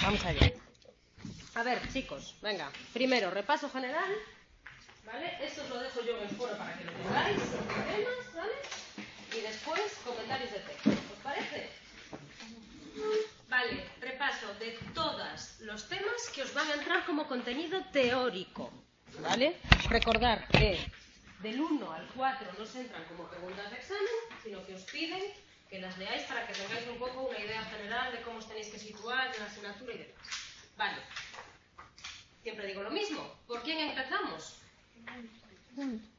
Vamos allá. A ver, chicos, venga. Primero, repaso general. ¿Vale? Esto os lo dejo yo en el foro para que lo tengáis, temas, ¿vale? Y después, comentarios de texto. ¿Os parece? Vale, repaso de todos los temas que os van a entrar como contenido teórico. ¿Vale? Recordar que del 1 al 4 no se entran como preguntas de examen, sino que os piden que las leáis para que tengáis un poco una idea general de cómo os tenéis que situar en la asignatura y demás. Vale. Siempre digo lo mismo. ¿Por quién empezamos?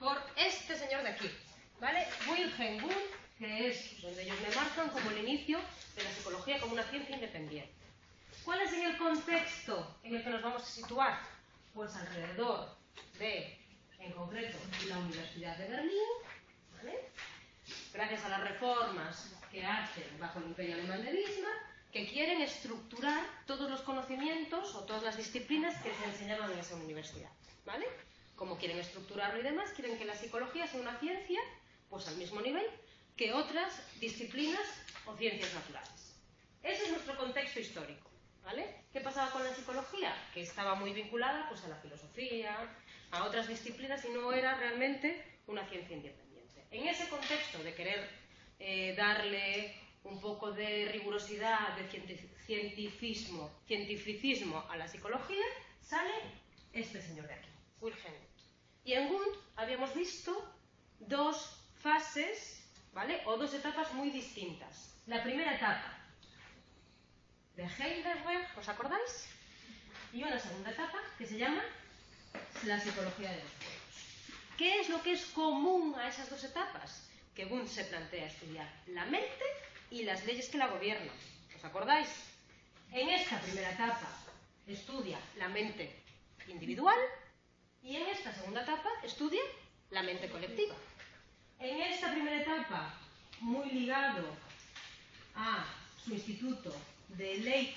Por este señor de aquí, ¿vale? Wilhelm Wundt, que es donde ellos me marcan como el inicio de la psicología como una ciencia independiente. ¿Cuál es el contexto en el que nos vamos a situar? Pues alrededor de, en concreto, la Universidad de Berlín, ¿vale? Gracias a las reformas que hacen bajo el Imperio Alemán de Bismarck, que quieren estructurar todos los conocimientos o todas las disciplinas que se enseñaban en esa universidad, ¿vale? Como quieren estructurarlo y demás, quieren que la psicología sea una ciencia, pues al mismo nivel que otras disciplinas o ciencias naturales. Ese es nuestro contexto histórico, ¿vale? ¿Qué pasaba con la psicología? Que estaba muy vinculada pues a la filosofía, a otras disciplinas y no era realmente una ciencia independiente. En ese contexto de querer darle un poco de rigurosidad, de cientificismo a la psicología, sale este señor de aquí, Wilhelm Wundt. Y en Wundt habíamos visto dos fases, ¿vale? O dos etapas muy distintas. La primera etapa de Heidelberg, ¿os acordáis? Y una segunda etapa que se llama la psicología de los pueblos. ¿Qué es lo que es común a esas dos etapas? Que Wundt se plantea estudiar la mente y las leyes que la gobiernan. ¿Os acordáis? En esta primera etapa estudia la mente individual y en esta segunda etapa estudia la mente colectiva. En esta primera etapa, muy ligado a su instituto de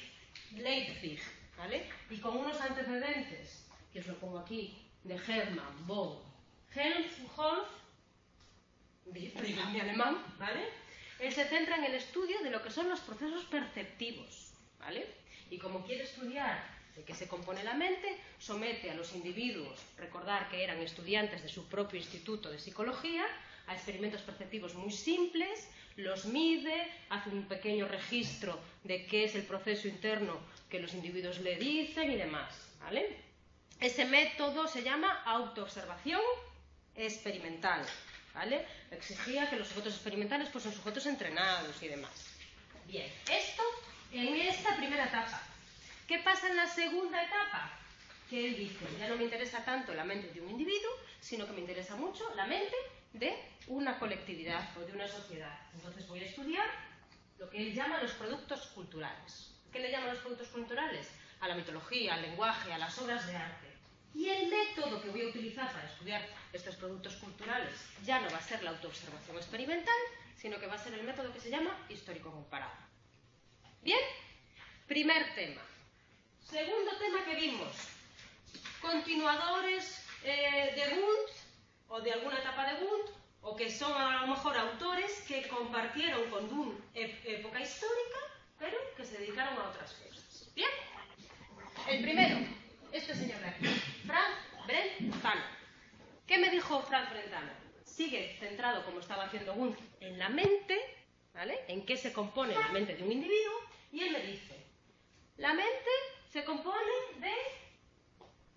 Leipzig, ¿vale? Y con unos antecedentes, que os lo pongo aquí, de Hermann von Helmholtz, mi alemán, ¿vale? Él se centra en el estudio de lo que son los procesos perceptivos, ¿vale? Y como quiere estudiar de qué se compone la mente, somete a los individuos, recordar que eran estudiantes de su propio instituto de psicología, a experimentos perceptivos muy simples, los mide, hace un pequeño registro de qué es el proceso interno que los individuos le dicen y demás, ¿vale? Ese método se llama autoobservación experimental, ¿vale? Exigía que los sujetos experimentales pues son sujetos entrenados y demás. Bien, esto en esta primera etapa. ¿Qué pasa en la segunda etapa? Que él dice, ya no me interesa tanto la mente de un individuo, sino que me interesa mucho la mente de una colectividad o de una sociedad. Entonces voy a estudiar lo que él llama los productos culturales. ¿Qué le llaman los productos culturales? A la mitología, al lenguaje, a las obras de arte. Y el método que voy a utilizar para estudiar estos productos culturales ya no va a ser la autoobservación experimental, sino que va a ser el método que se llama histórico comparado. ¿Bien? Primer tema. Segundo tema que vimos. Continuadores de Wundt, o de alguna etapa de Wundt, o que son a lo mejor autores que compartieron con Wundt época histórica, pero que se dedicaron a otras cosas. ¿Bien? El primero, este señor de aquí, Franz Brentano. ¿Qué me dijo Franz Brentano? Sigue centrado, como estaba haciendo Wundt, en la mente, ¿vale? En qué se compone la mente de un individuo, y él me dice, la mente se compone de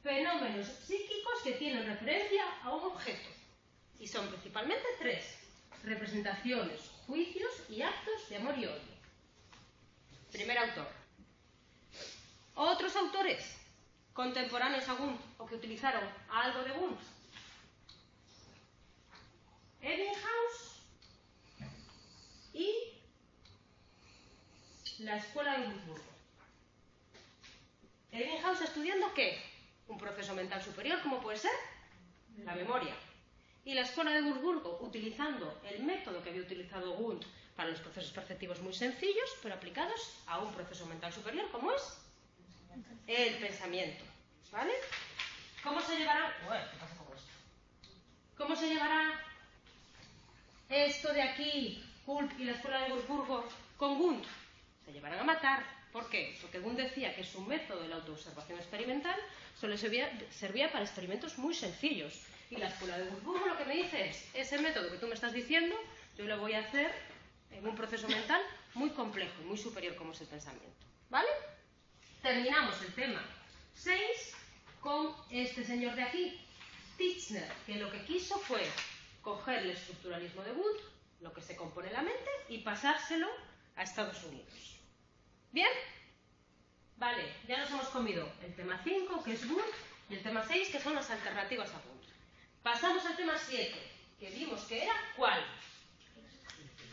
fenómenos psíquicos que tienen referencia a un objeto. Y son principalmente tres: representaciones, juicios y actos de amor y odio. Primer autor. Otros autores contemporáneos a Wundt o que utilizaron algo de Wundt. Ebbinghaus y la Escuela de Würzburg. Ebbinghaus estudiando ¿qué? Un proceso mental superior, como puede ser la memoria. Y la Escuela de Würzburg utilizando el método que había utilizado Wundt para los procesos perceptivos muy sencillos, pero aplicados a un proceso mental superior, como es el pensamiento. ¿Vale? ¿Cómo se llevará? ¿Qué pasa con esto? ¿Cómo se llevará esto de aquí, Kulp y la Escuela de Würzburg, con Wundt? Se llevarán a matar. ¿Por qué? Porque Wundt decía que su método de la autoobservación experimental solo servía para experimentos muy sencillos. Y la escuela de Würzburg lo que me dice es, ese método que tú me estás diciendo, yo lo voy a hacer en un proceso mental muy complejo y muy superior como es el pensamiento. ¿Vale? Terminamos el tema 6 con este señor de aquí, Titchener, que lo que quiso fue coger el estructuralismo de Wundt, lo que se compone en la mente, y pasárselo a Estados Unidos. ¿Bien? Vale, ya nos hemos comido el tema 5, que es Wundt, y el tema 6, que son las alternativas a Wundt. Pasamos al tema 7, que vimos que era ¿cuál?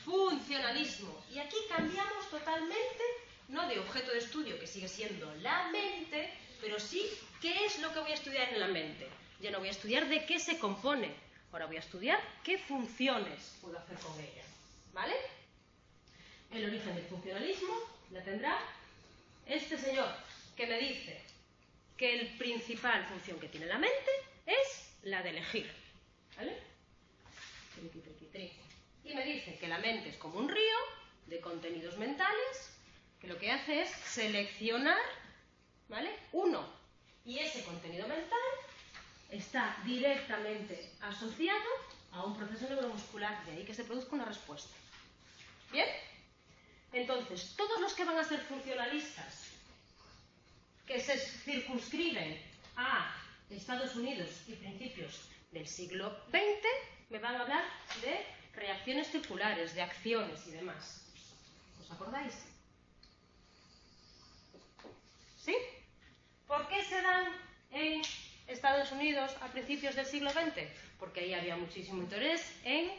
Funcionalismo. Y aquí cambiamos totalmente, no de objeto de estudio, que sigue siendo la mente, pero sí qué es lo que voy a estudiar en la mente. Ya no voy a estudiar de qué se compone, ahora voy a estudiar qué funciones puedo hacer con ella. ¿Vale? El origen del funcionalismo la tendrá este señor, que me dice que la principal función que tiene la mente es la de elegir. ¿Vale? Y me dice que la mente es como un río de contenidos mentales, que lo que hace es seleccionar, ¿vale?, uno. Y ese contenido mental está directamente asociado a un proceso neuromuscular, de ahí que se produzca una respuesta. ¿Bien? Entonces, todos los que van a ser funcionalistas, que se circunscriben a Estados Unidos y principios del siglo XX, me van a hablar de reacciones circulares, de acciones y demás. ¿Os acordáis? ¿Sí? ¿Por qué se dan en Estados Unidos a principios del siglo XX? Porque ahí había muchísimo interés en,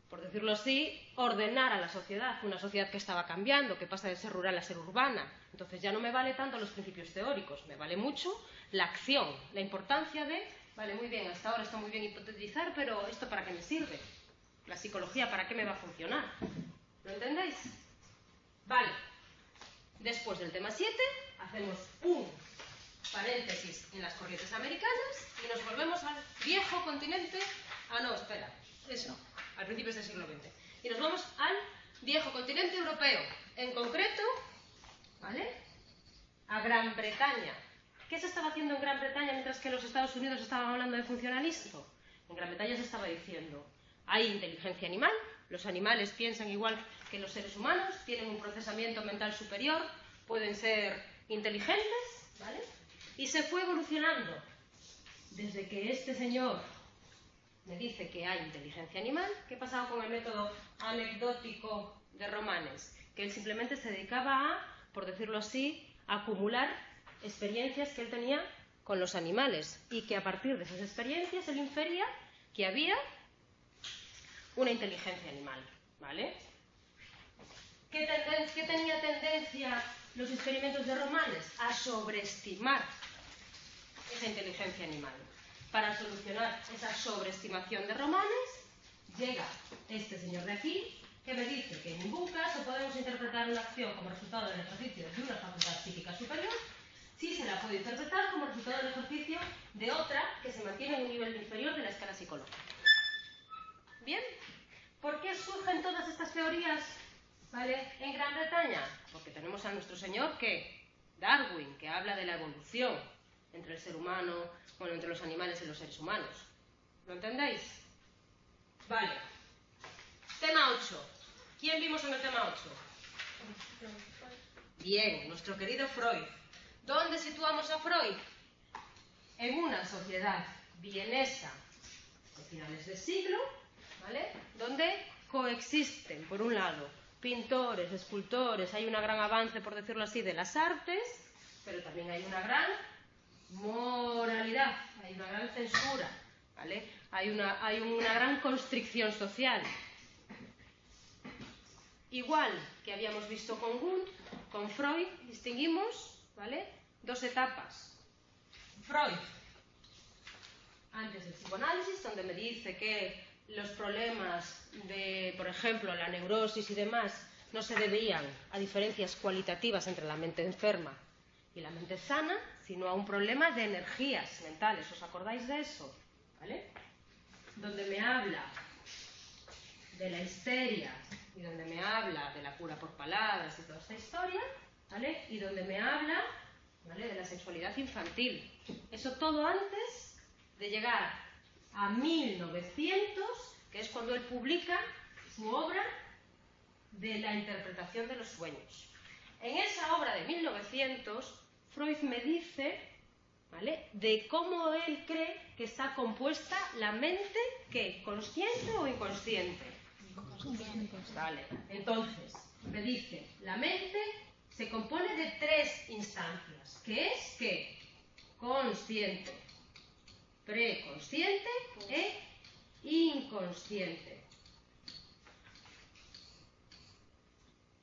por decirlo así, ordenar a la sociedad, una sociedad que estaba cambiando, que pasa de ser rural a ser urbana. Entonces ya no me vale tanto los principios teóricos, me vale mucho la acción, la importancia de, vale, muy bien, hasta ahora está muy bien hipotetizar, pero ¿esto para qué me sirve? La psicología, ¿para qué me va a funcionar? ¿Lo entendéis? Vale. Después del tema 7, hacemos un paréntesis en las corrientes americanas y nos volvemos al viejo continente. Ah, no, espera, eso, al principios del siglo XX. Y nos vamos al viejo continente europeo, en concreto, ¿vale?, a Gran Bretaña. ¿Qué se estaba haciendo en Gran Bretaña mientras que los Estados Unidos estaban hablando de funcionalismo? En Gran Bretaña se estaba diciendo, hay inteligencia animal, los animales piensan igual que los seres humanos, tienen un procesamiento mental superior, pueden ser inteligentes, ¿vale? Y se fue evolucionando desde que este señor me dice que hay inteligencia animal. ¿Qué pasaba con el método anecdótico de Romanes? Que él simplemente se dedicaba a, por decirlo así, a acumular experiencias que él tenía con los animales y que a partir de esas experiencias él infería que había una inteligencia animal, ¿vale? ¿Qué tenía tendencia los experimentos de Romanes? A sobreestimar esa inteligencia animal. Para solucionar esa sobreestimación de Romanes, llega este señor de aquí, que me dice que en ningún caso podemos interpretar una acción como resultado del ejercicio de una facultad psíquica superior, si se la puede interpretar como resultado del ejercicio de otra que se mantiene en un nivel inferior de la escala psicológica. ¿Bien? ¿Por qué surgen todas estas teorías, ¿vale?, en Gran Bretaña? Porque tenemos a nuestro señor que, Darwin, que habla de la evolución entre el ser humano, bueno, entre los animales y los seres humanos. ¿Lo entendéis? Vale. Tema 8. ¿Quién vimos en el tema 8? Bien, nuestro querido Freud. ¿Dónde situamos a Freud? En una sociedad vienesa de finales de siglo, ¿vale?, donde coexisten, por un lado, pintores, escultores, hay un gran avance, por decirlo así, de las artes, pero también hay una gran moralidad, hay una gran censura, ¿vale? Hay una gran constricción social. Igual que habíamos visto con Wundt, con Freud distinguimos, ¿vale?, dos etapas. Freud, antes del psicoanálisis, donde me dice que los problemas de, por ejemplo, la neurosis y demás, no se debían a diferencias cualitativas entre la mente enferma y la mente sana, sino a un problema de energías mentales. ¿Os acordáis de eso? ¿Vale? Donde me habla de la histeria y donde me habla de la cura por palabras y toda esta historia, ¿vale? Y donde me habla, ¿vale?, de la sexualidad infantil. Eso todo antes de llegar a 1900, que es cuando él publica su obra de la interpretación de los sueños. En esa obra de 1900, Freud me dice, ¿vale?, de cómo él cree que está compuesta la mente, ¿qué? ¿Consciente o inconsciente? Consciente. Vale, entonces, me dice, la mente se compone de 3 instancias, que es, ¿qué? Consciente, preconsciente e inconsciente.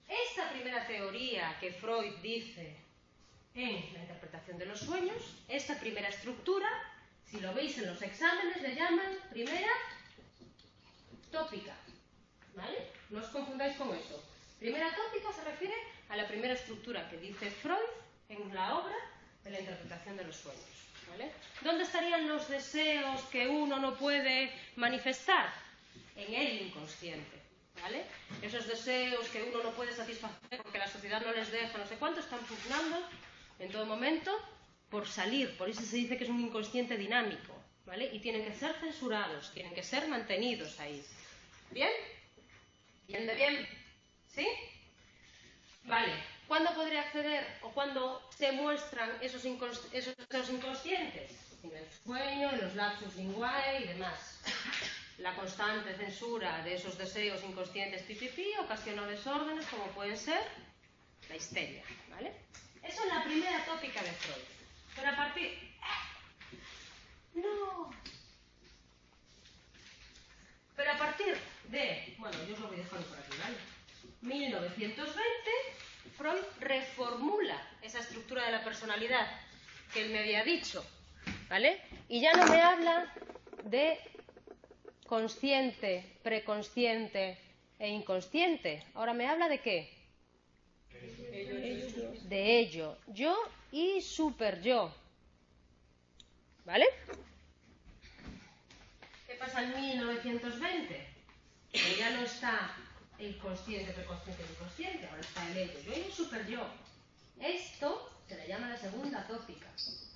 Esta primera teoría que Freud dice en la interpretación de los sueños, esta primera estructura, si lo veis en los exámenes, le llaman primera tópica, ¿vale? No os confundáis con eso. Primera tópica se refiere a la primera estructura que dice Freud en la obra de la interpretación de los sueños, ¿vale? ¿Dónde estarían los deseos que uno no puede manifestar? En el inconsciente, ¿vale? Esos deseos que uno no puede satisfacer porque la sociedad no les deja, no sé cuánto, están funcionando en todo momento por salir. Por eso se dice que es un inconsciente dinámico, ¿vale? Y tienen que ser censurados, tienen que ser mantenidos ahí. ¿Bien? ¿Bien de bien? ¿Sí? Vale. ¿Cuándo podré acceder o cuándo se muestran esos deseos inconscientes? En el sueño, en los lapsus linguae y demás. La constante censura de esos deseos inconscientes ocasiona desórdenes como pueden ser la histeria, ¿vale? Eso es la primera tópica de Freud. Pero a partir... ¡No! Pero a partir de... Bueno, yo os lo voy dejando por aquí, ¿vale? 1920, Freud reformula esa estructura de la personalidad que él me había dicho, ¿vale? Y ya no me habla de consciente, preconsciente e inconsciente. Ahora me habla de ¿qué? De ello. Yo y superyo. ¿Vale? ¿Qué pasa en 1920? Que ya no está el consciente, preconsciente e inconsciente, ahora está el ello. Yo y el superyo. Esto se le llama la segunda tópica,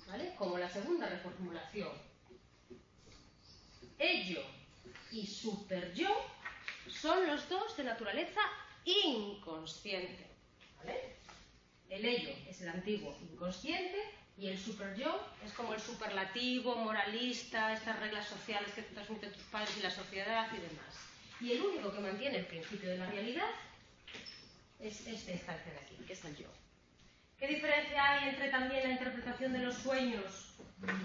¿vale? Como la segunda reformulación. Ello y superyo son los dos de naturaleza inconsciente, ¿vale? El ello es el antiguo inconsciente y el superyo es como el superlativo, moralista, estas reglas sociales que te transmiten tus padres y la sociedad y demás. Y el único que mantiene el principio de la realidad es esta instancia de aquí, que es el yo. ¿Qué diferencia hay entre también la interpretación de los sueños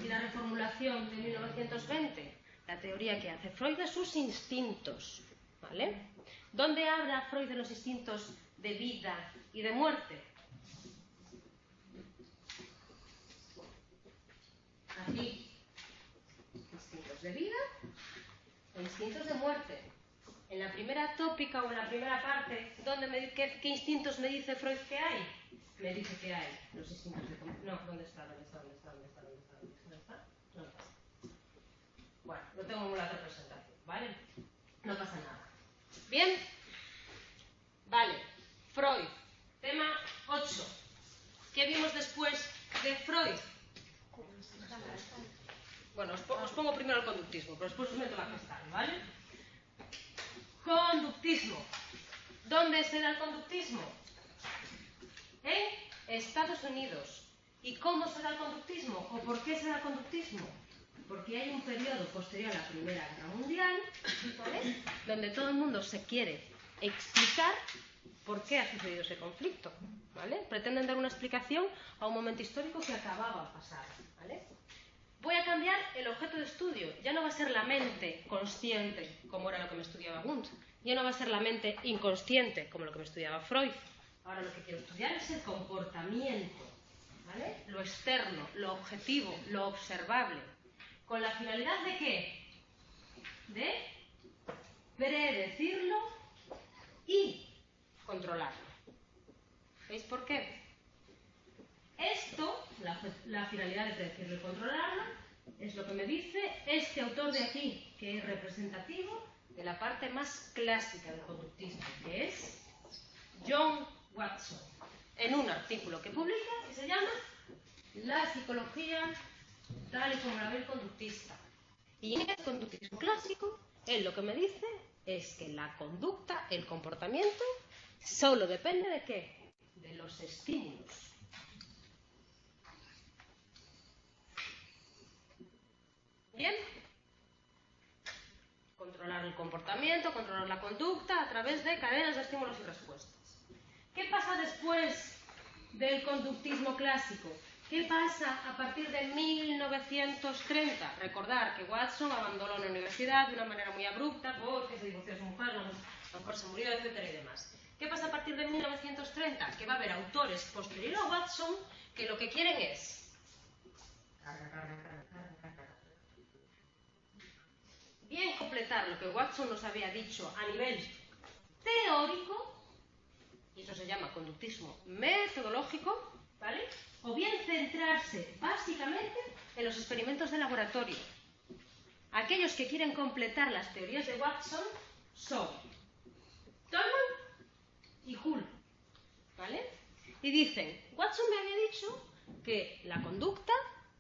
y la reformulación de 1920? La teoría que hace Freud de sus instintos, ¿vale? ¿Dónde habla Freud de los instintos de vida y de muerte? Aquí, instintos de vida e instintos de muerte. En la primera tópica o en la primera parte, ¿qué instintos me dice Freud que hay? Me dice que hay los instintos de... No, ¿dónde está? No pasa. Bueno, lo tengo en la otra presentación, ¿vale? No pasa nada. ¿Bien? Vale. Freud. Tema 8. ¿Qué vimos después de Freud? Bueno, os pongo primero el conductismo, pero después os meto la gestal, ¿vale? Conductismo. ¿Dónde se da el conductismo? En Estados Unidos. ¿Y cómo se da el conductismo? ¿O por qué se da el conductismo? Porque hay un periodo posterior a la Primera Guerra Mundial, ¿vale?, donde todo el mundo se quiere explicar por qué ha sucedido ese conflicto, ¿vale? Pretenden dar una explicación a un momento histórico que acababa de pasar, ¿vale? Voy a cambiar el objeto de estudio. Ya no va a ser la mente consciente, como era lo que me estudiaba Wundt. Ya no va a ser la mente inconsciente, como lo que me estudiaba Freud. Ahora lo que quiero estudiar es el comportamiento, ¿vale? Lo externo, lo objetivo, lo observable. ¿Con la finalidad de qué? De predecirlo y controlarlo. ¿Veis por qué? Esto, la finalidad de predecirlo y controlarlo, es lo que me dice este autor de aquí, que es representativo de la parte más clásica del conductismo, que es John Watson. en un artículo que publica que se llama La psicología tal y como la ve el conductista. Y en el conductismo clásico, él lo que me dice es que la conducta, el comportamiento, solo depende ¿de qué? De los estímulos. ¿Bien? Controlar el comportamiento, controlar la conducta a través de cadenas de estímulos y respuestas. ¿Qué pasa después del conductismo clásico? ¿Qué pasa a partir de 1930? Recordar que Watson abandonó la universidad de una manera muy abrupta porque se divorció de su mujer, a lo mejor se murió, etcétera y demás. ¿Qué pasa a partir de 1930? Que va a haber autores posteriores a Watson que lo que quieren es bien completar lo que Watson nos había dicho a nivel teórico, y eso se llama conductismo metodológico, ¿vale? O bien centrarse básicamente en los experimentos de laboratorio. Aquellos que quieren completar las teorías de Watson son Tolman y Hull, ¿vale? Y dicen, Watson me había dicho que la conducta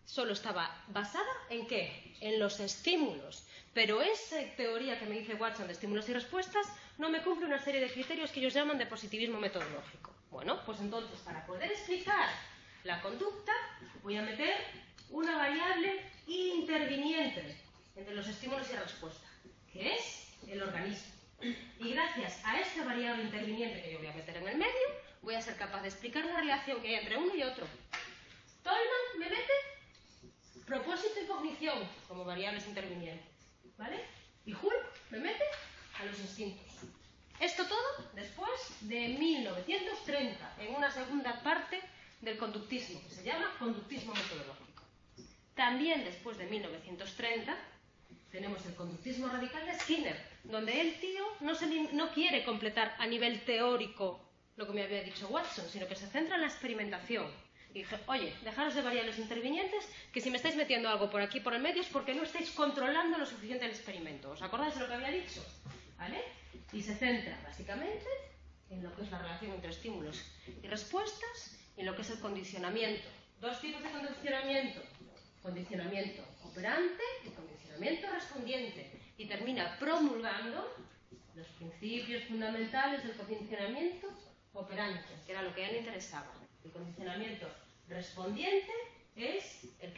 solo estaba basada ¿en qué? En los estímulos. Pero esa teoría que me dice Watson de estímulos y respuestas no me cumple una serie de criterios que ellos llaman de positivismo metodológico. Bueno, pues entonces, para poder explicar la conducta, voy a meter una variable interviniente entre los estímulos y respuesta, que es el organismo. Y gracias a esta variable interviniente que yo voy a meter en el medio, voy a ser capaz de explicar la relación que hay entre uno y otro. Tolman me mete propósito y cognición como variables intervinientes, ¿vale? Y Hull me mete a los instintos. Esto todo después de 1930, en una segunda parte del conductismo, que se llama conductismo metodológico. También después de 1930 tenemos el conductismo radical de Skinner, donde el tío no quiere completar a nivel teórico lo que me había dicho Watson, sino que se centra en la experimentación. Y dije, oye, dejaros de variables intervinientes, que si me estáis metiendo algo por aquí por el medio es porque no estáis controlando lo suficiente el experimento. ¿Os acordáis de lo que había dicho? ¿Vale? Y se centra básicamente en lo que es la relación entre estímulos y respuestas y en lo que es el condicionamiento. Dos tipos de condicionamiento. Condicionamiento operante y condicionamiento respondiente. Y termina promulgando los principios fundamentales del condicionamiento operante, que era lo que a él le interesaba. El condicionamiento respondiente es el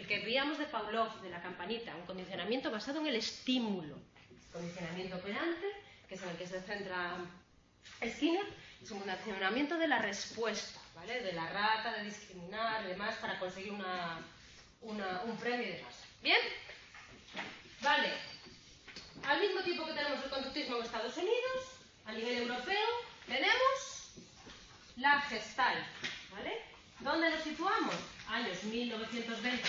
que veíamos de Pavlov, de la campanita, un condicionamiento basado en el estímulo. El condicionamiento operante, que es en el que se centra Skinner, es un condicionamiento de la respuesta, ¿vale? De la rata, de discriminar y demás para conseguir un premio y demás. ¿Bien? Vale. Al mismo tiempo que tenemos el conductismo en Estados Unidos, a nivel europeo, tenemos la Gestalt, ¿vale? ¿Dónde nos situamos? Años 1920-1930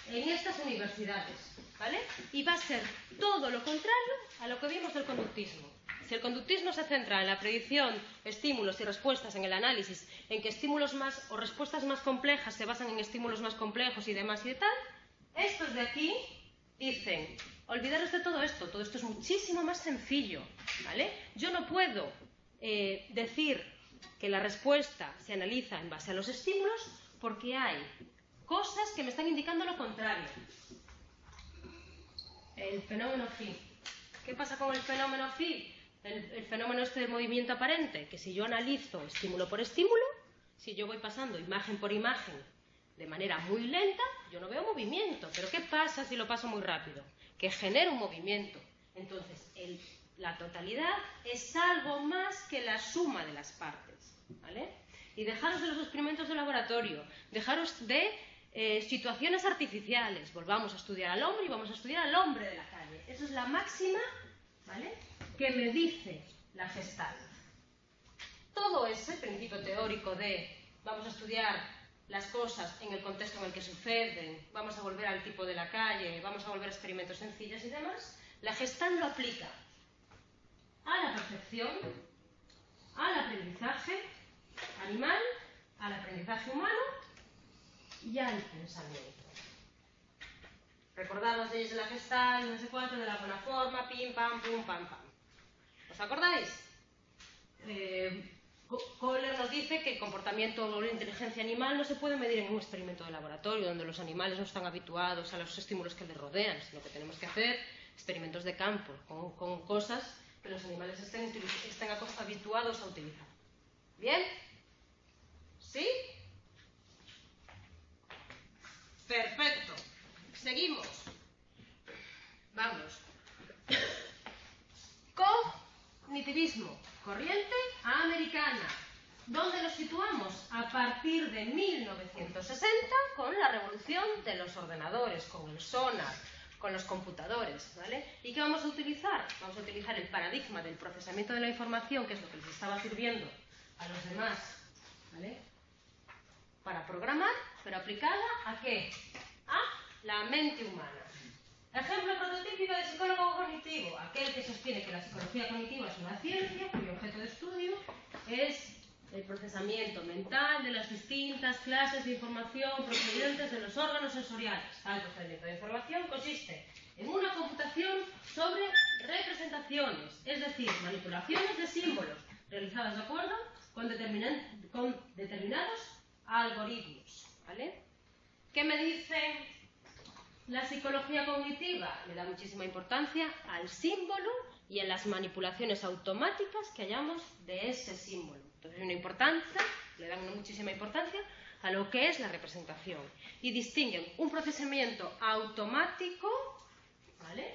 en estas universidades, ¿vale? Y va a ser todo lo contrario a lo que vimos del conductismo. Si el conductismo se centra en la predicción, estímulos y respuestas en el análisis, en que estímulos más o respuestas más complejas se basan en estímulos más complejos y demás y de tal, estos de aquí dicen, olvidaros de todo esto es muchísimo más sencillo, ¿vale? Yo no puedo decir que la respuesta se analiza en base a los estímulos porque hay cosas que me están indicando lo contrario. El fenómeno phi. ¿Qué pasa con el fenómeno phi? El fenómeno este de movimiento aparente, que si yo analizo estímulo por estímulo, si yo voy pasando imagen por imagen de manera muy lenta, yo no veo movimiento. Pero ¿qué pasa si lo paso muy rápido? Que genera un movimiento. Entonces, la totalidad es algo más que la suma de las partes, ¿vale? Y dejaros de los experimentos de laboratorio, dejaros de situaciones artificiales. Volvamos a estudiar al hombre y vamos a estudiar al hombre de la calle. Esa es la máxima, ¿vale?, que me dice la Gestalt. Todo ese principio teórico de vamos a estudiar las cosas en el contexto en el que suceden, vamos a volver al tipo de la calle, vamos a volver a experimentos sencillos y demás, la Gestalt lo aplica a la percepción, al aprendizaje animal, al aprendizaje humano y al pensamiento. Recordad las leyes de la Gestalt, no sé cuánto, de la buena forma, pim, pam, pum, pam, pam. ¿Os acordáis? Kohler nos dice que el comportamiento o la inteligencia animal no se puede medir en un experimento de laboratorio, donde los animales no están habituados a los estímulos que les rodean, sino que tenemos que hacer experimentos de campo con cosas que los animales estén habituados a utilizar. ¿Bien? ¿Sí? Perfecto. Seguimos. Vamos. Cognitivismo, corriente americana. ¿Dónde lo situamos? A partir de 1960, con la revolución de los ordenadores, con el sonar, con los computadores, ¿vale? ¿Y qué vamos a utilizar? Vamos a utilizar el paradigma del procesamiento de la información, que es lo que les estaba sirviendo a los demás, ¿vale? Para programar, pero aplicada ¿a qué? A la mente humana. Ejemplo prototípico de psicólogo cognitivo, aquel que sostiene que la psicología cognitiva es una ciencia cuyo objeto de estudio es el procesamiento mental de las distintas clases de información procedentes de los órganos sensoriales. Tal procesamiento de información consiste en una computación sobre representaciones, es decir, manipulaciones de símbolos realizadas de acuerdo con determinados algoritmos, ¿vale? ¿Qué me dice la psicología cognitiva? Le da muchísima importancia al símbolo y a las manipulaciones automáticas que hallamos de ese símbolo. Entonces, le dan muchísima importancia a lo que es la representación. Y distinguen un procesamiento automático, ¿vale?,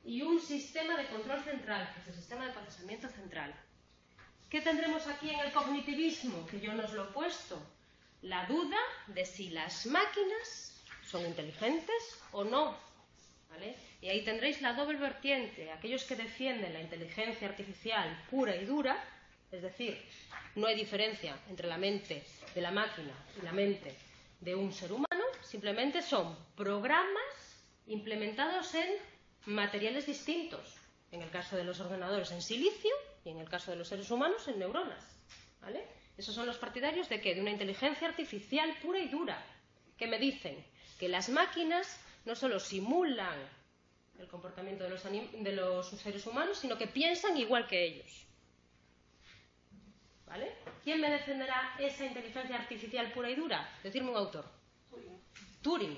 y un sistema de control central, que es el sistema de procesamiento central. ¿Qué tendremos aquí en el cognitivismo? Que yo nos lo he puesto. La duda de si las máquinas son inteligentes o no, ¿vale? Y ahí tendréis la doble vertiente. Aquellos que defienden la inteligencia artificial pura y dura, es decir, no hay diferencia entre la mente de la máquina y la mente de un ser humano, simplemente son programas implementados en materiales distintos. En el caso de los ordenadores en silicio y en el caso de los seres humanos en neuronas, ¿vale? Esos son los partidarios de ¿qué? De una inteligencia artificial pura y dura, que me dicen que las máquinas no solo simulan el comportamiento de los seres humanos, sino que piensan igual que ellos, ¿vale? ¿Quién me defenderá esa inteligencia artificial pura y dura? Decirme un autor. Turing.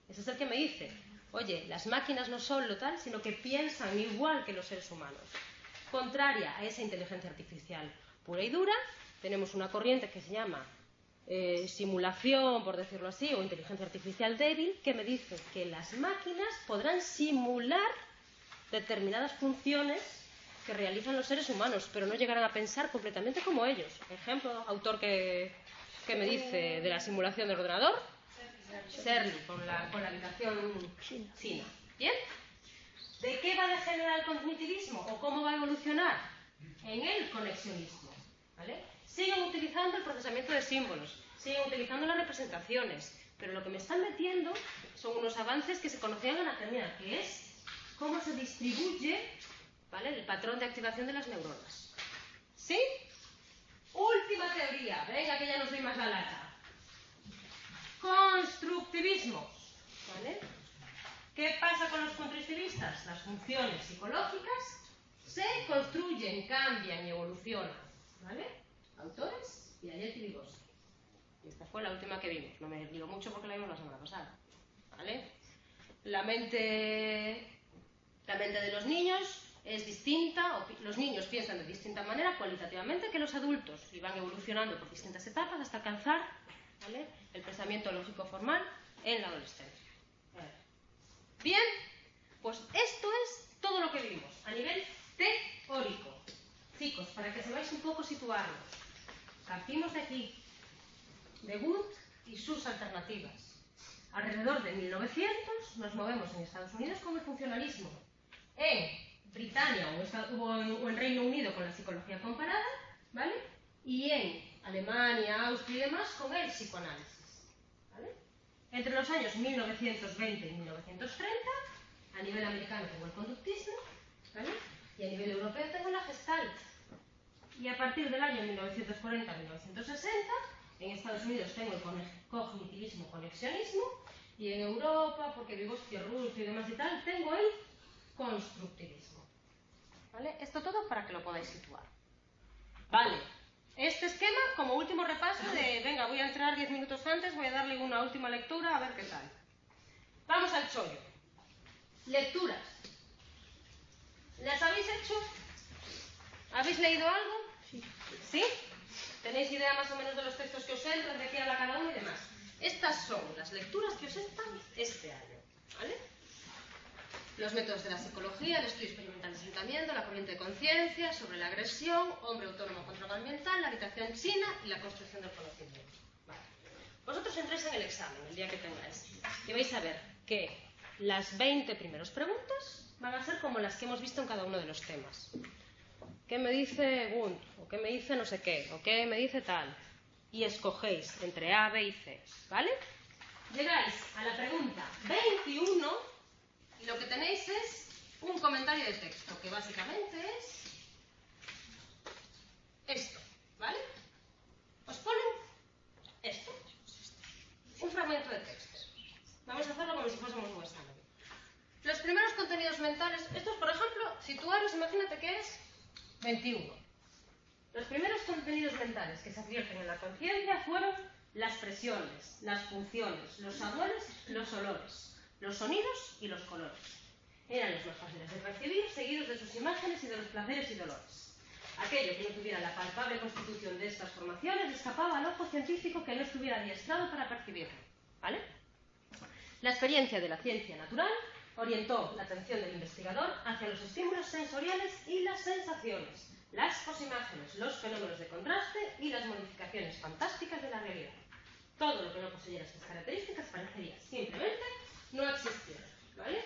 Ese es el que me dice, oye, las máquinas no son lo tal, sino que piensan igual que los seres humanos. Contraria a esa inteligencia artificial pura y dura, tenemos una corriente que se llama simulación, por decirlo así, o inteligencia artificial débil, que me dice que las máquinas podrán simular determinadas funciones que realizan los seres humanos, pero no llegarán a pensar completamente como ellos. Ejemplo, autor que me dice de la simulación del ordenador, Serli, con la habitación china. ¿Bien? ¿De qué va a degenerar el cognitivismo o cómo va a evolucionar? En el conexionismo, ¿vale? Siguen utilizando el procesamiento de símbolos, siguen utilizando las representaciones, pero lo que me están metiendo son unos avances que se conocían en anatomía, que es cómo se distribuye, ¿vale?, el patrón de activación de las neuronas. ¿Sí? Última teoría. Venga, que ya nos doy más la lata. Constructivismo, ¿vale? ¿Qué pasa con los constructivistas? Las funciones psicológicas se construyen, cambian y evolucionan, ¿vale? Autores, Piaget y Vygotsky. Y esta fue la última que vimos. No me digo mucho porque la vimos la semana pasada, ¿vale? La mente de los niños es distinta, los niños piensan de distinta manera cualitativamente que los adultos y van evolucionando por distintas etapas hasta alcanzar, ¿vale?, el pensamiento lógico formal en la adolescencia. Bien, pues esto es todo lo que vimos a nivel teórico. Chicos, para que sepáis un poco situarnos, partimos de aquí, de Wood y sus alternativas. Alrededor de 1900 nos movemos en Estados Unidos con el funcionalismo, en Britania o en Reino Unido con la psicología comparada, ¿vale?, y en Alemania, Austria y demás con el psicoanálisis, ¿vale? Entre los años 1920 y 1930, a nivel americano tengo el conductismo, ¿vale?, y a nivel europeo tengo la Gestalt. Y a partir del año 1940 a 1960, en Estados Unidos tengo el cognitivismo-conexionismo, y en Europa, porque Vygotsky, Russo y demás y tal, tengo el constructivismo. ¿Vale? Esto todo para que lo podáis situar. Vale. Este esquema como último repaso de, venga, voy a entrar 10 minutos antes, voy a darle una última lectura, a ver qué tal. Vamos al chollo. Lecturas. ¿Las habéis hecho? ¿Habéis leído algo? Sí. ¿Sí? ¿Tenéis idea más o menos de los textos que os entran, de qué habla cada uno y demás? Estas son las lecturas que os entran este año, ¿vale? Los métodos de la psicología, el estudio experimental de asentamiento, la corriente de conciencia, sobre la agresión, hombre autónomo control ambiental, la habitación china y la construcción del conocimiento. Vale. Vosotros entréis en el examen el día que tengáis y vais a ver que las 20 primeras preguntas van a ser como las que hemos visto en cada uno de los temas. ¿Qué me dice Gunt? ¿O qué me dice no sé qué? ¿O qué me dice tal? Y escogéis entre A, B y C, ¿vale? Llegáis a la pregunta 21 y lo que tenéis es un comentario de texto, que básicamente es esto, ¿vale? Os ponen esto, un fragmento de texto. Vamos a hacerlo como si fuésemos un examen. Los primeros contenidos mentales, estos por ejemplo, situaros, imagínate que es 21. Los primeros contenidos mentales que se advierten en la conciencia fueron las presiones, las funciones, los sabores, los olores, los sonidos y los colores. Eran los más fáciles de percibir, seguidos de sus imágenes y de los placeres y dolores. Aquello que no tuviera la palpable constitución de estas formaciones escapaba al ojo científico que no estuviera adiestrado para percibirlo, ¿vale? La experiencia de la ciencia natural orientó la atención del investigador hacia los estímulos sensoriales y las sensaciones, las posimágenes, los fenómenos de contraste y las modificaciones fantásticas de la realidad. Todo lo que no poseyera estas características parecería simplemente no existir, ¿vale?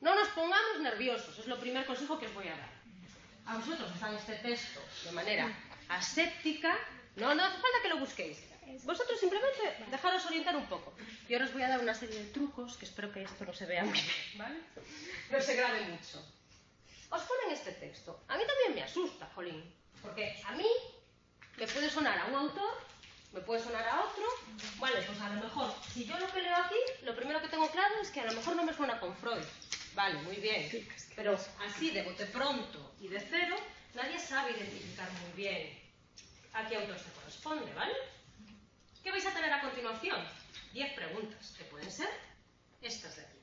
No nos pongamos nerviosos, es lo primer consejo que os voy a dar. A vosotros os dan este texto de manera aséptica, no hace falta que lo busquéis. Vosotros simplemente dejaros orientar un poco. Y ahora os voy a dar una serie de trucos que espero que esto no se vea muy bien, ¿vale? No se grabe mucho. Os ponen este texto. A mí también me asusta, jolín, porque a mí me puede sonar a un autor, me puede sonar a otro. Vale, pues a lo mejor, si yo lo que leo aquí, lo primero que tengo claro es que a lo mejor no me suena con Freud. Vale, muy bien. Pero así, de bote pronto y de cero, nadie sabe identificar muy bien a qué autor se corresponde, ¿vale? ¿Qué vais a tener a continuación? 10 preguntas, que pueden ser estas de aquí.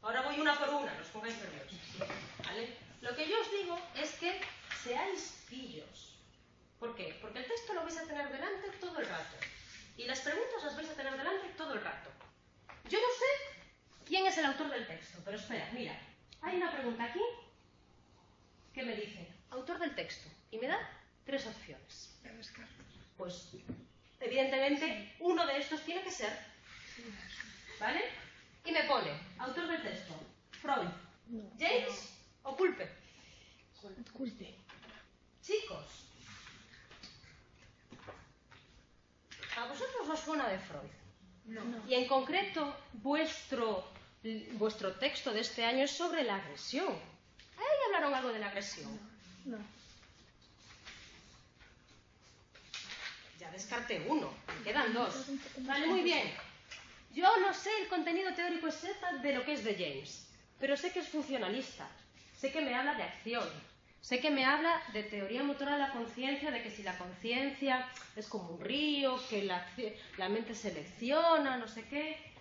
Ahora voy una por una, no os pongáis nerviosos, ¿vale? Lo que yo os digo es que seáis pillos. ¿Por qué? Porque el texto lo vais a tener delante todo el rato. Y las preguntas las vais a tener delante todo el rato. Yo no sé quién es el autor del texto, pero espera, mira. Hay una pregunta aquí que me dice, autor del texto, y me da 3 opciones. Pues, evidentemente, uno de estos tiene que ser, ¿vale? Y me pone, autor del texto, Freud, James o Culpe. Culpe. Chicos, ¿a vosotros os suena de Freud? No. Y en concreto, vuestro texto de este año es sobre la agresión. ¿Ahí hablaron algo de la agresión? No. Ya descarté uno, me quedan 2. Vale, muy bien. Yo no sé el contenido teórico exacto de lo que es de James, pero sé que es funcionalista, sé que me habla de acción, sé que me habla de teoría motora de la conciencia, de que si la conciencia es como un río, que la mente selecciona, no sé qué.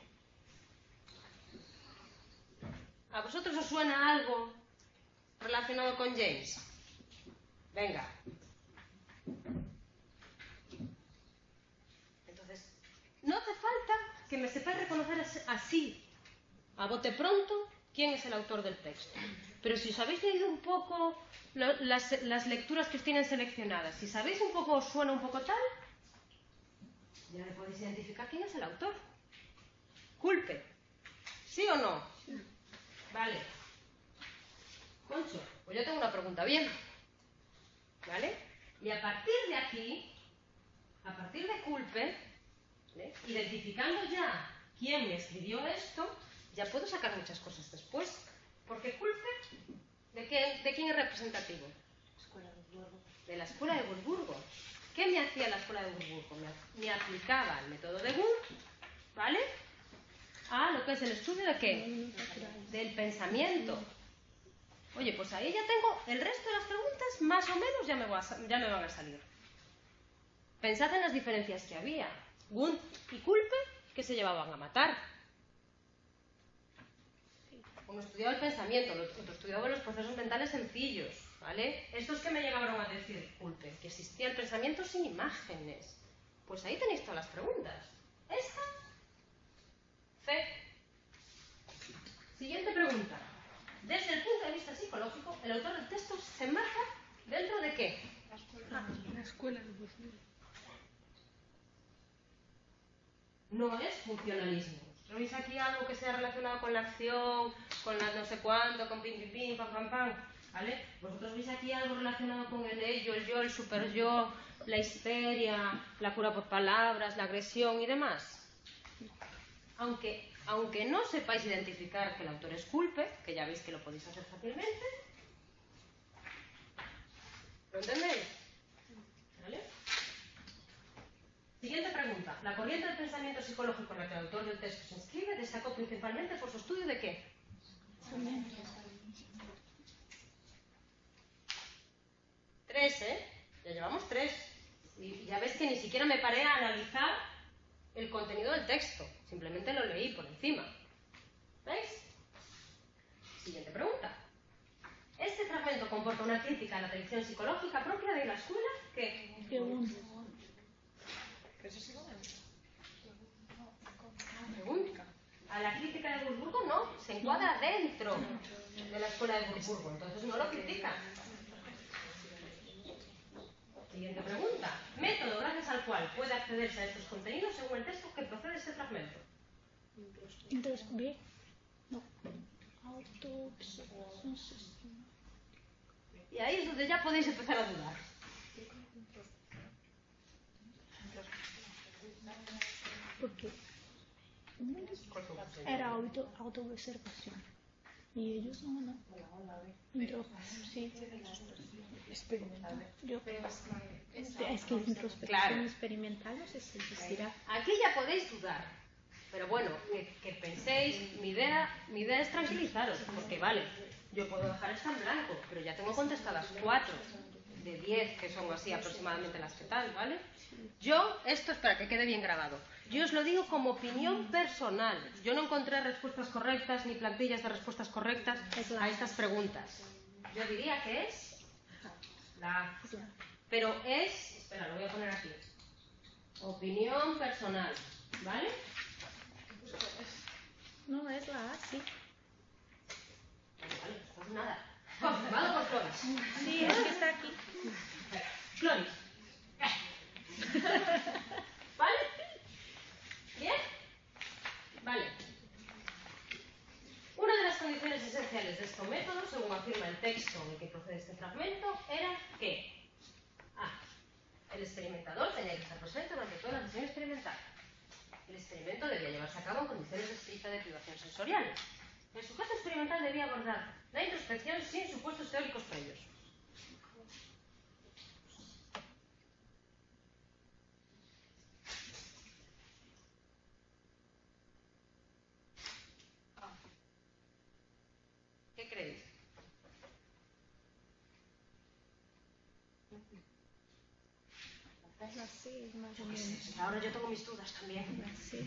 ¿A vosotros os suena algo relacionado con James? Venga. Entonces, no hace falta que me sepáis reconocer así, a bote pronto, quién es el autor del texto. Pero si os habéis leído un poco las lecturas que os tienen seleccionadas, si sabéis un poco, os suena un poco tal, ya le podéis identificar quién es el autor. Culpe. ¿Sí o no? Vale. Concho, pues yo tengo una pregunta bien. ¿Vale? Y a partir de aquí, a partir de Culpe, ¿vale? Identificando ya quién me escribió esto, ya puedo sacar muchas cosas después. Porque Culpe, ¿de quién es representativo? De la escuela de Wurzburgo. ¿Qué me hacía la escuela de Wurzburgo? Me aplicaba el método de Wundt, ¿vale? A lo que es el estudio de qué? Del pensamiento. Oye, pues ahí ya tengo el resto de las preguntas, más o menos ya me van a salir. Pensad en las diferencias que había. Wundt y Culpe, que se llevaban a matar. Uno estudiaba el pensamiento, el otro estudiaba los procesos mentales sencillos, ¿vale? Estos que me llegaron a decir Culpe, que existía el pensamiento sin imágenes. Pues ahí tenéis todas las preguntas. Esta, C. Siguiente pregunta. Desde el punto de vista psicológico, el autor del texto se enmarca dentro de ¿qué? La escuela de Busnell. No es funcionalismo. ¿No veis aquí algo que sea relacionado con la acción, con la no sé cuánto, con pim, pim, pim, pam, pam, pam? ¿Vale? ¿Vosotros veis aquí algo relacionado con el ello, el yo, el super yo, la histeria, la cura por palabras, la agresión y demás? Aunque no sepáis identificar que el autor es Culpe, que ya veis que lo podéis hacer fácilmente, ¿lo entendéis? ¿Vale? Siguiente pregunta. La corriente del pensamiento psicológico en la que el autor del texto se inscribe destacó principalmente por su estudio de ¿qué? 3, ¿eh? Ya llevamos 3. Y ya ves que ni siquiera me paré a analizar el contenido del texto. Simplemente lo leí por encima. ¿Veis? Siguiente pregunta. Este fragmento comporta una crítica a la tradición psicológica propia de la escuela que... Pregunta. A la crítica de Würzburgo no, se encuadra dentro de la escuela de Würzburgo, entonces no lo critica. Siguiente pregunta. Método gracias al cual puede accederse a estos contenidos según el texto que procede este fragmento. Y ahí es donde ya podéis empezar a dudar. Porque era autoobservación. Y ellos no. Sí. Experimental. Es que es introspección experimental, no sé si existirá. Aquí ya podéis dudar. Pero bueno, que penséis, mi idea es tranquilizaros, porque vale, yo puedo dejar esta en blanco, pero ya tengo contestadas 4 de 10, que son así aproximadamente las que tal, ¿vale? Yo, esto es para que quede bien grabado, yo os lo digo como opinión personal. Yo no encontré respuestas correctas ni plantillas de respuestas correctas a estas preguntas. Yo diría que es la A. Pero es, espera, lo voy a poner aquí, opinión personal, ¿vale? No, es la A, sí. Vale, pues nada. Confirmado por Floris. Sí, es que está aquí. Floris. ¿Vale? ¿Bien? Vale. Una de las condiciones esenciales de este método, según afirma el texto en el que procede este fragmento, era que A. El experimentador tenía que estar presente durante toda la sesión experimental. El experimento debía llevarse a cabo en condiciones de estricta deprivación sensorial. El sujeto experimental debía abordar la introspección sin supuestos teóricos previos. ¿Qué creéis? La C, más o menos. Ahora yo tengo mis dudas también. La C.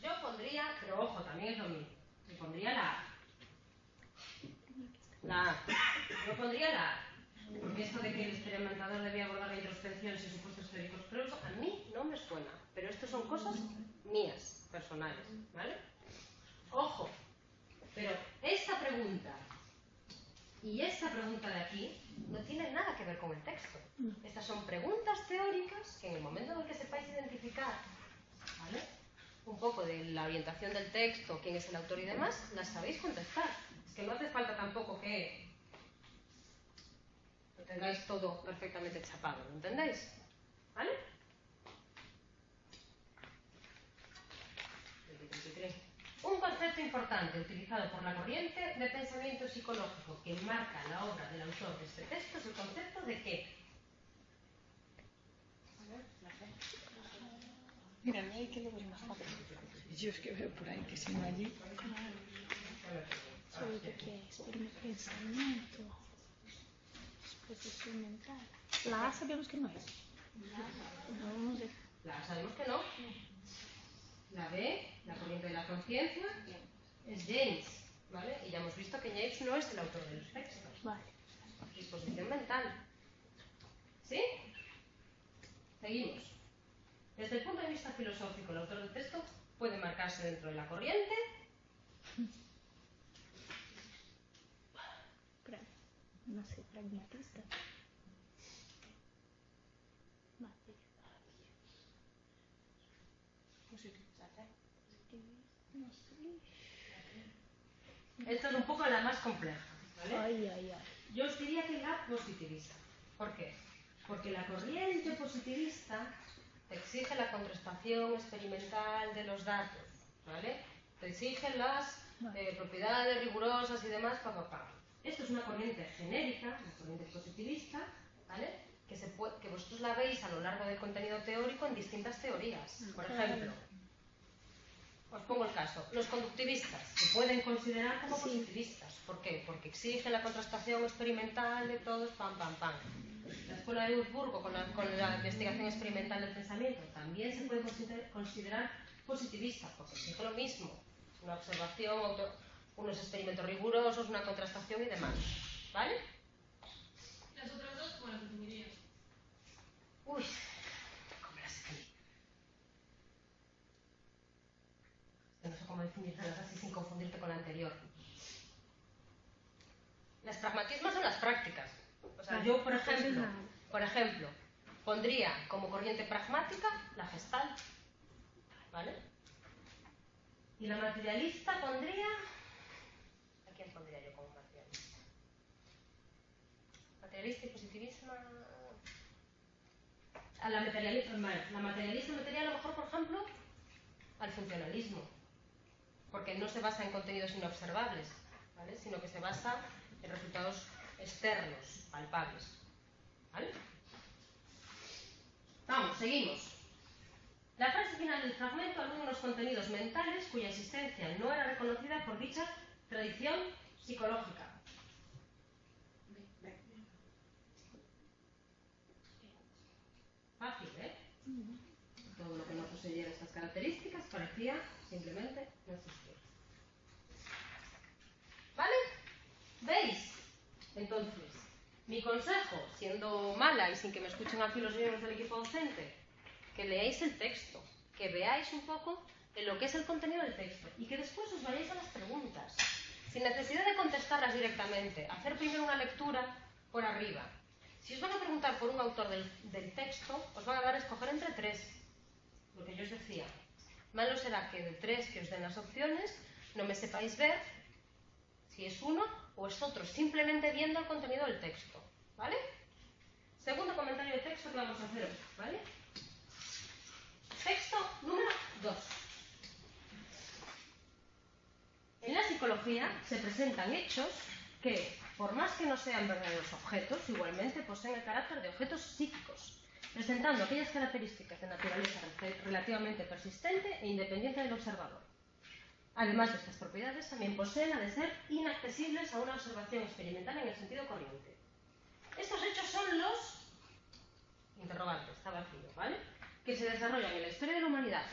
Yo pondría, pero ojo, también es lo mismo. Yo pondría la A. La A. Yo pondría la A. Porque esto de que el experimentador debía abordar la introspección sin supuestos teóricos previos, a mí no me suena. Pero esto son cosas mías, personales, ¿vale? Ojo, pero esta pregunta y esta pregunta de aquí no tienen nada que ver con el texto. Estas son preguntas teóricas que en el momento en el que sepáis identificar, ¿vale?, un poco de la orientación del texto, quién es el autor y demás, las sabéis contestar. Es que no hace falta tampoco que lo tengáis todo perfectamente chapado, ¿lo entendéis? ¿Vale? 23. Un concepto importante utilizado por la corriente de pensamiento psicológico que marca la obra del autor de este texto es el concepto de ¿qué? Mira, no hay que lo ver más fácil. Yo es que veo por ahí que si no allí. Claro. Sobre lo que es pensamiento, expresión mental. La A sabemos que no es. No sé. La A sabemos que no. La B, la corriente de la conciencia, es James, ¿vale? Y ya hemos visto que James no es el autor de los textos. Vale. Disposición mental. ¿Sí? Seguimos. Desde el punto de vista filosófico, el autor del texto puede marcarse dentro de la corriente. No sé, pragmatista. No sé. Esta es un poco la más compleja, ¿vale? Ay. Yo os diría que la positivista. ¿Por qué? Porque la corriente positivista te exige la contrastación experimental de los datos, ¿vale? Te exige las propiedades rigurosas y demás, Esto es una corriente genérica, una corriente positivista, ¿vale? Que vosotros la veis a lo largo del contenido teórico en distintas teorías. Por ejemplo, os pongo el caso, los conductivistas se pueden considerar como positivistas. ¿Por qué? Porque exigen la contrastación experimental de todos, La escuela de Würzburgo con la investigación experimental del pensamiento también se puede considerar positivista, porque exige lo mismo, una observación, unos experimentos rigurosos, una contrastación y demás. ¿Vale? Las otras dos, ¿cómo las definirías? Uy, ¿cómo las definiría? No sé cómo definirlas así sin confundirte con la anterior. Las pragmatismos son las prácticas. O sea, yo, por ejemplo, pondría como corriente pragmática la Gestalt, ¿vale? Y la materialista pondría... ¿A quién pondría yo como materialista? Materialista y positivismo... La materialista metería a lo mejor, por ejemplo, al funcionalismo, porque no se basa en contenidos inobservables, ¿vale? Sino que se basa en resultados externos, palpables. ¿Vale? Vamos, seguimos. La frase final del fragmento alude unos contenidos mentales cuya existencia no era reconocida por dicha tradición psicológica. Fácil, ¿eh? Todo lo que no poseyera estas características parecía simplemente no existir. ¿Vale? ¿Veis? Entonces, mi consejo, siendo mala y sin que me escuchen aquí los miembros del equipo docente, que leáis el texto, que veáis un poco en lo que es el contenido del texto y que después os vayáis a las preguntas, sin necesidad de contestarlas directamente, hacer primero una lectura por arriba. Si os van a preguntar por un autor del texto, os van a dar a escoger entre tres, lo que yo os decía. Malo será que de tres que os den las opciones no me sepáis ver si es uno o es otro, simplemente viendo el contenido del texto, ¿vale? Segundo comentario de texto que vamos a hacer hoy, ¿vale? Texto número 2. En la psicología se presentan hechos que, por más que no sean verdaderos objetos, igualmente poseen el carácter de objetos psíquicos, presentando aquellas características de naturaleza relativamente persistente e independiente del observador. Además de estas propiedades, también poseen la de ser inaccesibles a una observación experimental en el sentido corriente. Estos hechos son los interrogantes, está vacío, ¿vale? Que se desarrollan en la historia de la humanidad.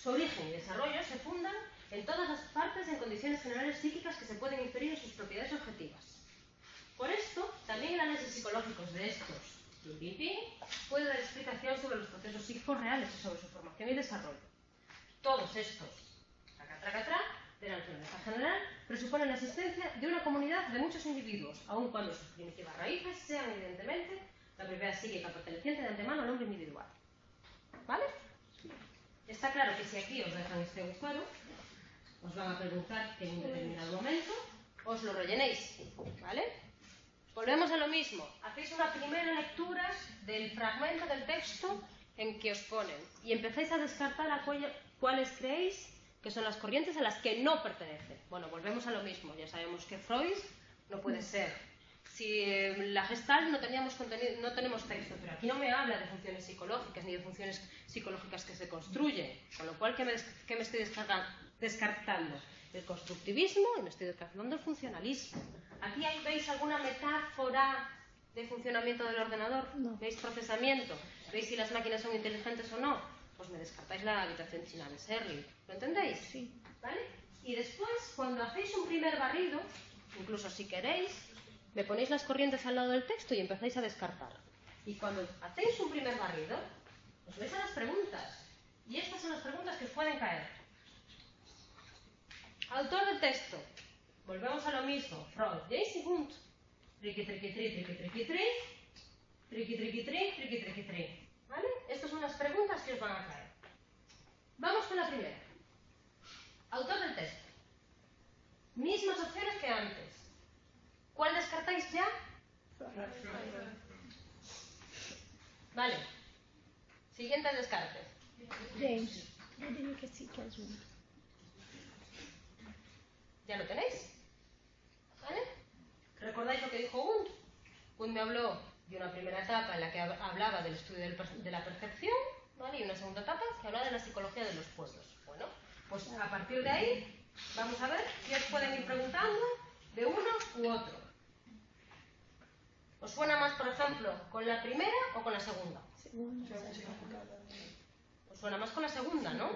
Su origen y desarrollo se fundan en todas las partes en condiciones generales psíquicas que se pueden inferir en sus propiedades objetivas. Por esto, también el análisis psicológico de estos puede dar explicación sobre los procesos psíquicos reales y sobre su formación y desarrollo. Todos estos de la naturaleza general presuponen la existencia de una comunidad de muchos individuos, aun cuando sus primitivas raíces sean evidentemente la propiedad psíquica perteneciente de antemano al hombre individual. ¿Vale? Está claro que si aquí os dejan este agujero, os van a preguntar que en un determinado momento os lo rellenéis, ¿vale? Volvemos a lo mismo. Hacéis una primera lectura del fragmento del texto en que os ponen y empezáis a descartar a cuáles creéis que son las corrientes a las que no pertenecen. Bueno, volvemos a lo mismo. Ya sabemos que Freud no puede ser Si la Gestalt no teníamos contenido, no tenemos texto, pero aquí no me habla de funciones psicológicas ni de funciones psicológicas que se construyen, con lo cual, ¿qué me estoy descartando? El constructivismo y me estoy descartando el funcionalismo. Aquí veis alguna metáfora de funcionamiento del ordenador, No. ¿Veis procesamiento? ¿Veis si las máquinas son inteligentes o no? Pues me descartáis la habitación china de Serling. ¿Lo entendéis? Sí. ¿Vale? Y después, cuando hacéis un primer barrido, incluso si queréis, me ponéis las corrientes al lado del texto y empezáis a descartar. Y cuando hacéis un primer barrido, os vais a las preguntas. Y estas son las preguntas que os pueden caer. Autor del texto. Volvemos a lo mismo. Freud, James y Wundt. Triqui, triqui, tri, triqui, triqui, tri. Triqui, triqui, tri, triqui, triqui, tri. ¿Vale? Estas son las preguntas que os van a caer. Vamos con la primera. Autor del texto. Mismas opciones que antes. ¿Cuál descartáis ya? Vale. Siguientes descartes. James, yo diría que sí, que es uno. ¿Ya lo tenéis? ¿Vale? ¿Recordáis lo que dijo Wundt? Wundt me habló de una primera etapa en la que hablaba del estudio de la percepción, ¿vale? Y una segunda etapa que hablaba de la psicología de los pueblos. Bueno, pues a partir de ahí vamos a ver si os pueden ir preguntando de uno u otro. ¿Os suena más, por ejemplo, con la primera o con la segunda? Segunda. Os suena más con la segunda, ¿no?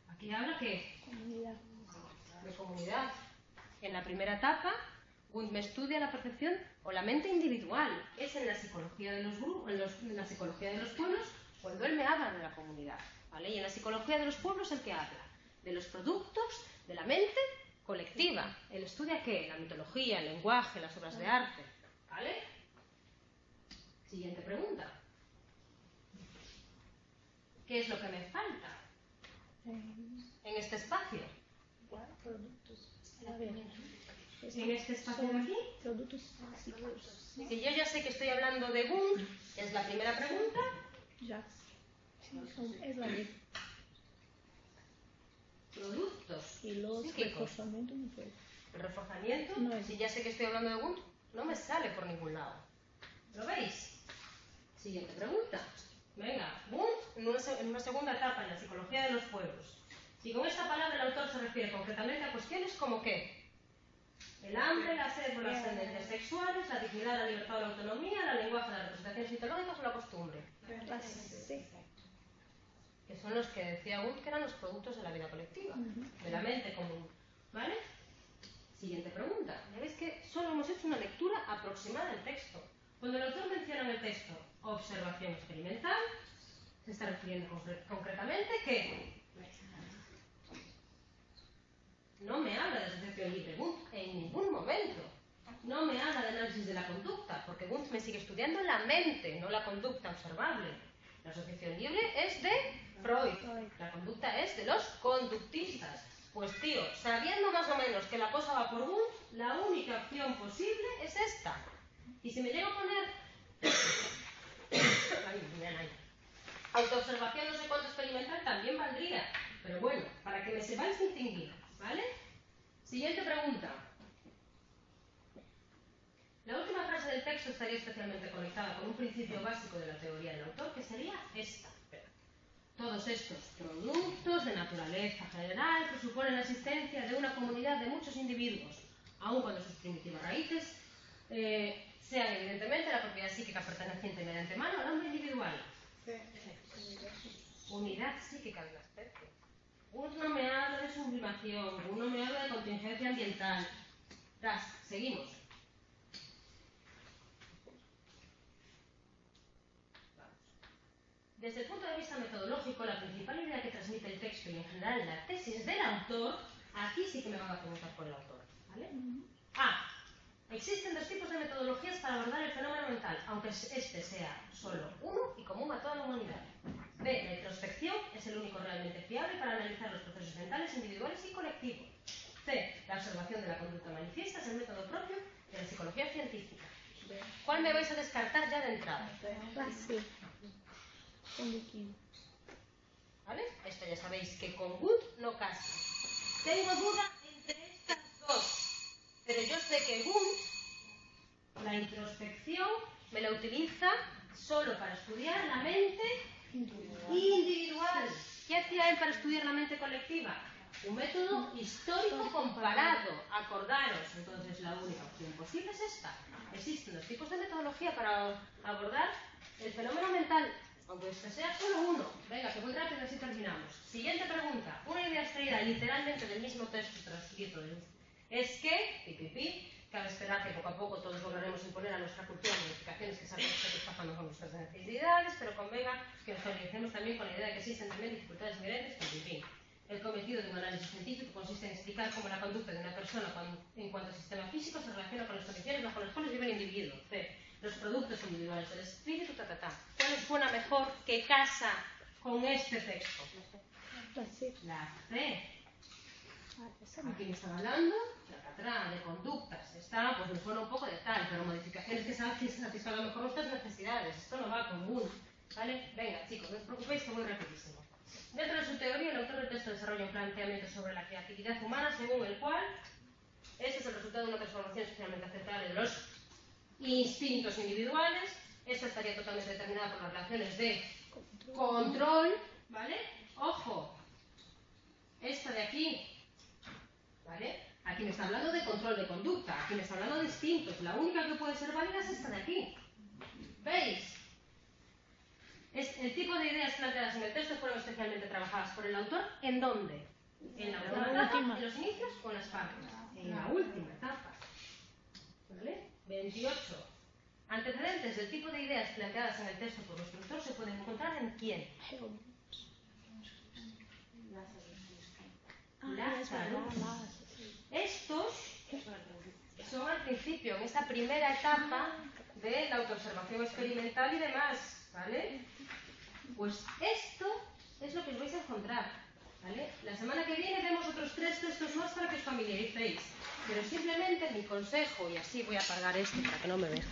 Aquí habla que Comunidad. de comunidad. En la primera etapa, Wundt me estudia la percepción o la mente individual. Es en la psicología de los grupos, en la psicología de los pueblos, cuando él me habla de la comunidad. ¿Vale? Y en la psicología de los pueblos, ¿el que habla? De los productos de la mente colectiva. Él estudia ¿qué? La mitología, el lenguaje, las obras de arte. ¿Vale? Siguiente pregunta. ¿Qué es lo que me falta en este espacio? Igual, productos. A ver. ¿En este espacio de aquí? Productos psicológicos. Si yo ya sé que estoy hablando de Wundt, es la primera pregunta. Ya. Sí, es la misma. Productos Y los psíquicos. reforzamientos no puede. El reforzamiento, No es. si ya sé que estoy hablando de Wundt, no me sale por ningún lado. ¿Lo veis? Siguiente pregunta. Venga, Wundt en una segunda etapa en la psicología de los pueblos. Si con esta palabra el autor se refiere concretamente a cuestiones como ¿qué? El hambre, la sed o las tendencias sexuales, la dignidad, la libertad o la autonomía, la lenguaje, las representaciones mitológicas o la costumbre. Sí. Que son los que decía Wundt que eran los productos de la vida colectiva, de la mente común. ¿Vale? Siguiente pregunta. Ya veis que solo hemos hecho una lectura aproximada del texto. Cuando el autor menciona en el texto observación experimental, se está refiriendo concretamente que no me habla de asociación libre Wundt en ningún momento. No me habla de análisis de la conducta, porque Wundt me sigue estudiando la mente, no la conducta observable. La asociación libre es de Freud. La conducta es de los conductistas. Pues tío, sabiendo más o menos que la cosa va por Wundt, la única opción posible es esta. Y si me llego a poner autoobservación no sé cuánto experimental, también valdría. Pero bueno, para que me sepáis distinguir, ¿vale? Siguiente pregunta. La última frase del texto estaría especialmente conectada con un principio básico de la teoría del autor, que sería esta. Todos estos productos de naturaleza general presuponen la existencia de una comunidad de muchos individuos, aun cuando sus primitivas raíces sean evidentemente la propiedad psíquica perteneciente mediante mano al hombre individual. Unidad psíquica de la especie. Uno me habla de sublimación, uno me habla de contingencia ambiental. Seguimos. Desde el punto de vista metodológico, la principal idea que transmite el texto y en general la tesis del autor, aquí sí que me van a preguntar por el autor, ¿vale? A. Existen dos tipos de metodologías para abordar el fenómeno mental, aunque este sea solo uno y común a toda la humanidad. B. La introspección es el único realmente fiable para analizar los procesos mentales individuales y colectivos. C. La observación de la conducta manifiesta es el método propio de la psicología científica. ¿Cuál me vais a descartar ya de entrada? Sí. ¿Vale? Esto ya sabéis que con Wundt no casa. Tengo duda entre estas dos, pero yo sé que Wundt que la utiliza solo para estudiar la mente individual. ¿Qué hacía él para estudiar la mente colectiva? Un método histórico comparado. Acordaros, entonces la única opción posible es esta. Existen dos tipos de metodología para abordar el fenómeno mental, aunque este sea solo uno. Venga, que muy rápido, así terminamos. Siguiente pregunta. Una idea extraída literalmente del mismo texto transcrito es que, pipipi, cabe esperar que poco a poco todos lograremos imponer a nuestra cultura modificaciones que sabemos que satisfagan con nuestras necesidades, pero convenga que nos organicemos también con la idea de que existen también dificultades inherentes con pipi. El cometido de un análisis científico consiste en explicar cómo la conducta de una persona en cuanto al sistema físico se relaciona con las condiciones bajo las cuales vive el individuo. C. Los productos individuales del espíritu, ¿Cuál suena mejor que casa con este texto? La C. Aquí me están hablando, de conductas. Esta, pues me suena un poco de tal, pero modificaciones que satisfagan mejor nuestras necesidades. Esto no va común. ¿Vale? Venga, chicos, no os preocupéis que voy rapidísimo. Dentro de su teoría, el autor del texto desarrolla un planteamiento sobre la creatividad humana, según el cual este es el resultado de una transformación especialmente aceptable de los instintos individuales. Esta estaría totalmente determinada por las relaciones de control, ¿vale? Ojo, esta de aquí, ¿vale? Aquí me está hablando de control de conducta, aquí me está hablando de instintos. La única que puede ser válida es esta de aquí. ¿Veis? El tipo de ideas planteadas en el texto fueron especialmente trabajadas por el autor. ¿En dónde? ¿En la última etapa, en los inicios o en las partes? En la última etapa. ¿Vale? 28. Antecedentes del tipo de ideas planteadas en el texto por nuestro autor se pueden encontrar en ¿quién? Lazarus. Estos son al principio, en esta primera etapa de la autoobservación experimental y demás, ¿vale? Pues esto es lo que os vais a encontrar, ¿vale? La semana que viene vemos otros 3 textos más para que os familiaricéis, pero simplemente mi consejo, y así voy a apagar esto para que no me veas.